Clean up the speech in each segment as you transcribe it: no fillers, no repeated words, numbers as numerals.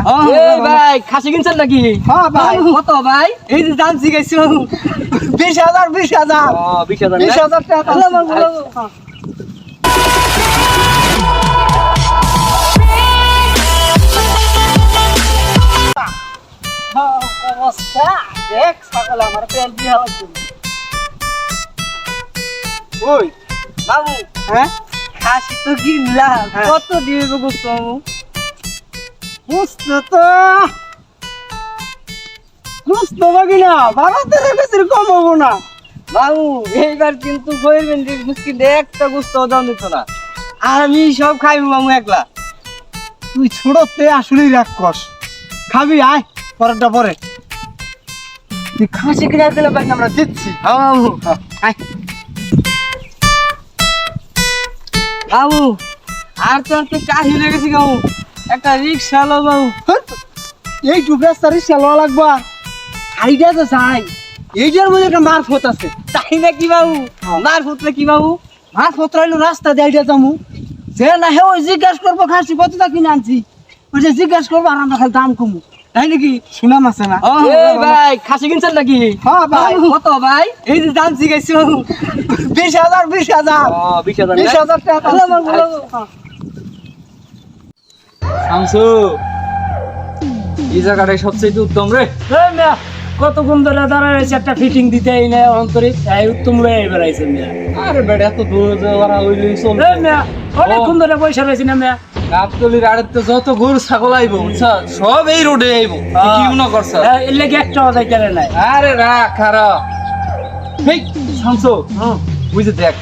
এই ভাই খাসি কিনছেন নাকি? হ্যাঁ ভাই। কত ভাই? এই যে দাম জিজ্ঞাসি 20,000 20,000 20,000 20,000 টাকা। অবস্থা দেখ ছাগল আমার পেল দিয়া হচ্ছে। ওই বাবু হ্যাঁ খাসি তো কিনলাম, হ্যাঁ। কত দিবে গোস্ত বাবু? বুঝতে তো বুঝতে পারি না 12-13 কেজির কম হবো না। বাবু এইবার কিন্তু বলবেন যে মুশকিল একটা গোস্ত দাম দিত না, আমি সব খাইবো বাবু একলা। তুই ছোটতে আসলেই রাগ কস, খাবি আয় পরেরটা পরে। তুই খাসি কিনে দিলে ভাই আমরা দিচ্ছি। হ্যাঁ বাবু আয় বাবু আর তো একটা কাহি লেগেছি বাবু, একটা রিক্সা লো বাবু। এই টুকরা সারি চালা লাগবা। আইডিয়া তো চাই, এইটার মধ্যে একটা মারফত আছে। তাই নাকি বাবু? মার পুত্র কি বাবু? মারফত রইলো রাস্তা দিয়ে আইডিয়া যামু, যে না হে ওই জিজ্ঞাসা করবো খাসি কতটা কিনে আনছি, ওই যে জিজ্ঞাসা করবো আর আমরা খালি দাম কমু, তাই নাকি? সুনাম আছে না? এই ভাই খাসি কিনছেন নাকি? হ্যাঁ ভাই। কত ভাই? এই যে দাম জিজ্ঞাসি 20,000 20,000 20,000 টাকা। শামসু, এই জায়গাটাই সবচেয়ে উত্তম রে। কতক্ষণ ধরে দাঁড়ায় রয়েছে একটা ফিটিং দিতে এই না অন্তরিক এই উত্তম লয়ে বেড়াইছে মিয়া। আরে বেটা এত দূর যাওয়া হইলেই চল। এই মিয়া অনেকক্ষণ ধরে বসে রয়েছি না মিয়া। গাবতলির আড়েতে যত গরু ছাগল আইবো বুঝছ, সব এই রোডে আইবো। কি মনে করছ? এর লেগে একটা অদাই কেন নাই। আরে রাখ খারাপ। হেই শামসু, ওই যে দেখ,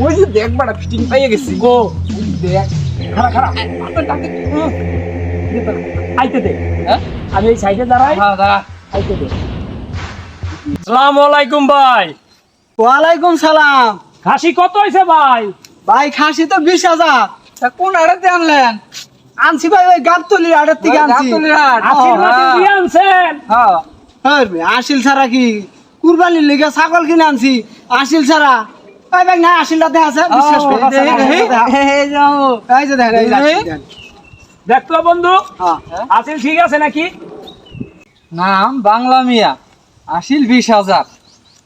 ওই যে দেখ বাড়া ফিটিং পাইয়ে গেছি। গো ওই যে দেখ, খারাপ খারাপ আইতে দে। হ্যাঁ আমি এই সাইডে দাঁড়াই, হ্যাঁ দাঁড়া। আইতে দে। আসসালামু আলাইকুম ভাই। ওয়ালাইকুম সালাম। খাসি কত হয়েছে ভাই? ভাই খাসি তো 20,000 তা কোন আড়েতে আনলেন? আনছি ভাই, ওই গাবতলির আড়ের থেকে আনছি। গাবতলির হাট। আশির মাটি দিয়ে আনছেন? হ্যাঁ হ্যাঁ আসিল ছাড়া কি কুরবানির লেগে ছাগল কিনে আনছি, আসিল ছাড়া ভাই ভাই না আসিলটাতে আছে, বিশ্বাস করি। এই যে বাবু এই যে দেখেন, এই যে আসিল দেখেন। দেখতো বন্ধু হ্যাঁ। আসিল ঠিক আছে নাকি? নাম বাংলা মিয়া, আসিল 20,000।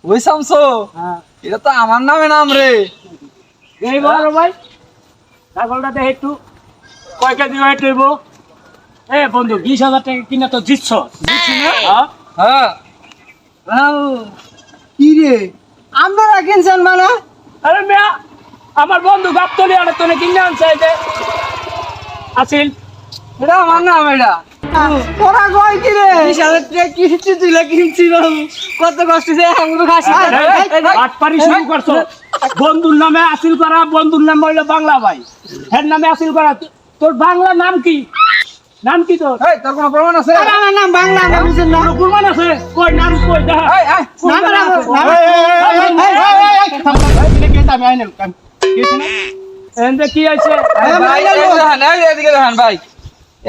ওই শামসু, হ্যাঁ। এটা তো আমার নামে নাম রে। এই বড় ভাই ছাগলটা দেখে একটু কয় কেজি ওয়েট হইব? এ বন্ধু 20,000 টাকা কিনা তো জিতছ। হ্যাঁ? হ্যাঁ বাবু, কি রে আপনারা কিনছেন মানে? আরে মিয়া আমার বন্ধু গাবতলি আড়ে তো কিনে আনছে এই যে আসিল। এটা আমার নাম এটা। ওরা কয় কি রে? 20,000 টাকা কিনছি তুলে কিনছি বাবু, কত কষ্ট যে আমি খাসি বাটপারি শুরু করছো। বন্ধুর নামে আসিল করা, বন্ধুর নাম হইলো বাংলা ভাই, এর নামে আসিল করা। তোর বাংলা নাম কি? নাম কি তোর? এই তোর কোনো প্রমাণ আছে? আরে আমার নাম বাংলা, না বুঝেন না? প্রমাণ আছে? কই নাম কই দেখা। এই, এই, কোন নাম জায়গায় আছে? এনতে কি আছে? ভাই, এদিকে দেখান, এদিকে দেখান ভাই।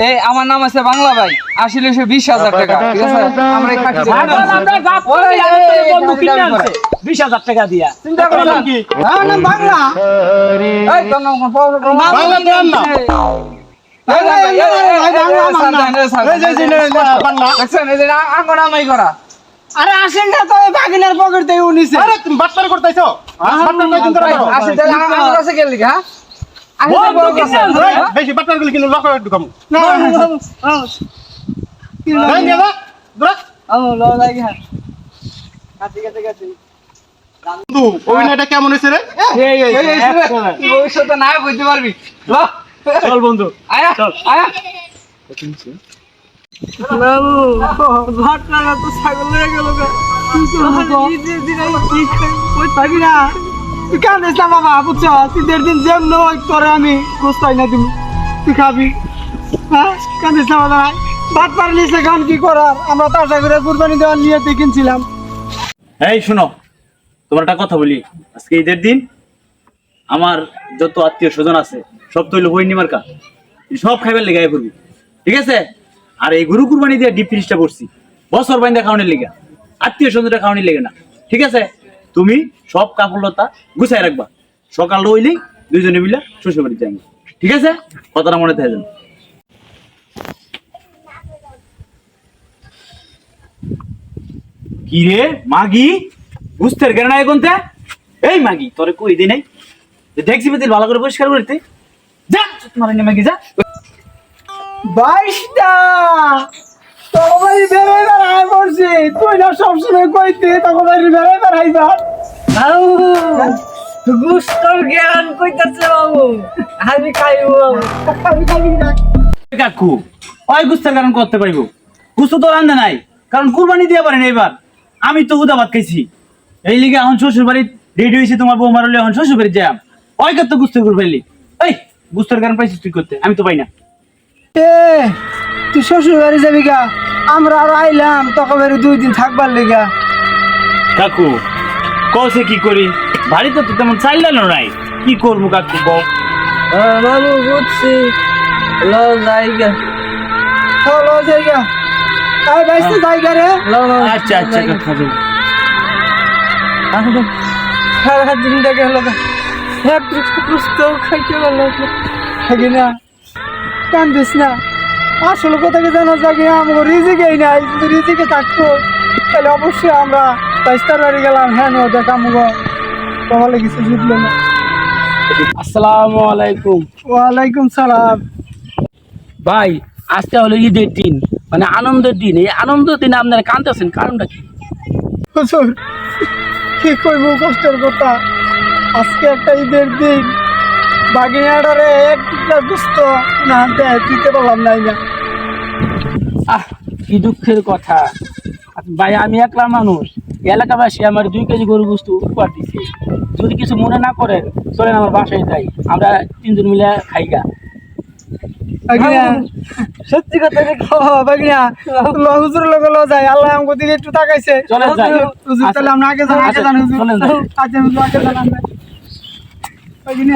এই আমার নাম আছে বাংলা ভাই, আসলে সে 20,000 টাকা। ঠিক আছে, আমরা এই খাসি ছাগল আমরা গাবতলি আড়ে থেকে বন্ধু কিনে আনছে 20,000 টাকা দিয়া। চিন্তা করো না। আমার নাম বাংলা। এই তোর নাম কোন প্রমাণ? বাংলা দেন না। এই, এই, এই, এই, এই, বাংলা এই, আমার সাবধান, নাম। এই, সাবধান। এই যে বাংলা। দেখছেন, এই যে আঙ্গ নামাই করা। আরে আসেন না তো, এই বাগিনার পকেট থেকে উনিছে। ভাই, আসে তাহলে আমার কাছে গেলি, হ্যাঁ? আসে তাহলে বন্ধু বড় কিনে কাছে, আনছে। হ্যাঁ? না, লো লাগে হ্যাঁ কাটি কাটি কাটি অভিনয়টা কেমন হয়েছে রে? এই এই এই, এই, তুই ভবিষ্যতে না বুঝতে পারবি। ল, চল বন্ধু আয়া, চল। আয়া। বাবু ভাত লাগা তো ছাগল হয়ে গেল গা। ওই থাকি না, তুই কান্দিস না বাবা, বুঝছো? শীতের দিন যেমন ওই তোরে আমি গোস্তাই না তুমি, তুই খাবি। হ্যাঁ কান্দিস না বাবা, ভাত পারলি সেখান কি করার, আমরা তো আশা করে কুরবানি দেওয়ার নিয়ে কিনছিলাম। এই শোনো, তোমার একটা কথা বলি। আজকে ঈদের দিন আমার যত আত্মীয় স্বজন আছে সব তৈল বই নিমার কা, সব খাইবার লেগে আয় করবি, ঠিক আছে? আর এই গরু কুরবানি দিয়ে ডিপ ফ্রিজটা করছি বছর বাইন্দা খাওয়ানোর লেগে, আত্মীয় স্বজনটা খাওয়ানোর লেগে না, ঠিক আছে? তুমি সব কাপড়লতা গুছাই রাখবা, সকাল হইলেই দুইজনে মিলে শ্বশুর বাড়ি যাই, ঠিক আছে? কথাটা মনে থাকে যেন। কি রে মাগি বুঝতে কেন না এখন এই মাগি তোরে কই দে নাই দেখছি বেদিল ভালো করে পরিষ্কার করতে যা তোমার নে মাগি যা 22টা তোমার বেড়াইবার আয় পড়ছি তুই না সবসময় কইতে তখন বেড়াইবার আইবা বাবু গুস্তর জ্ঞান কইতাছে বাবু আমি খাইবো বাবু আমি খাবি না কাকু ওই গুস্তার কারণ করতে পারবো গুস্ত তো রান্ধে নাই কারণ কুরবানি দিয়ে পারেন এবার আমি তো উদাবাদ খাইছি এই লিগে এখন শ্বশুর বাড়ি রেডি হয়েছে তোমার বউ মারলে এখন শ্বশুর বাড়ি যাম ওই কত গুস্ত করে ফেললি এই গুস্তের কারণ পাইছিস তুই করতে আমি তো পাই না এ তুই শ্বশুর বাড়ি যাবি গা আমরা আর আইলাম তখন 2 দিন থাকবার লেগা কাকু কসে কি করি বাড়িতে তো তেমন চাইলানো নাই কি করবো কাকু বউ বাবু বুঝছি লো জায়গা চলো জায়গা আয় বাইসতে জায়গা রে লো আচ্ছা আচ্ছা কাকু সারা দিনটা গেল একটু গুস্ত খাইতে পারলো থাকি না কান্দিস না আসলে কোথাকে জানা যাবে আমার রিজিকেই নাই যদি রিজিকে থাকতো তাহলে অবশ্যই আমরা বাইস্তার বাড়ি গেলাম হ্যাঁ নো দেখাম গো তাহলে কিছু জুটলো না আসসালামু আলাইকুম। ওয়ালাইকুম সালাম ভাই আজকে হলো ঈদের দিন, মানে আনন্দের দিন। এই আনন্দের দিনে আপনারা কাঁদতেছেন, কারণটা কি? হুজুর কি কইব কষ্টের কথা, আজকে একটা ঈদের দিন বাগিনাটারে একটা দুস্থ না দিতে পারলাম নাই না। আহ, কি দুঃখের কথা ভাই, আমি একলা মানুষ, এলাকাবাসী আমার 2 কেজি গরু গোশত উপহার দিচ্ছে। যদি কিছু মনে না করেন চলেন আমার বাসায় যাই, আমরা 3 জন মিলে খাইগা। বাগিনা সত্যি কথা বাগিনা হুজুরের লগে ল যাই, আল্লাহ আমাকে দিকে একটু তাকাইছে। চলেন যাই। হুজুর তাহলে আমরা আগে যান, আগে যান হুজুর। চলেন যাই। আচ্ছা হুজুর আগে যান আমরা। বাগিনা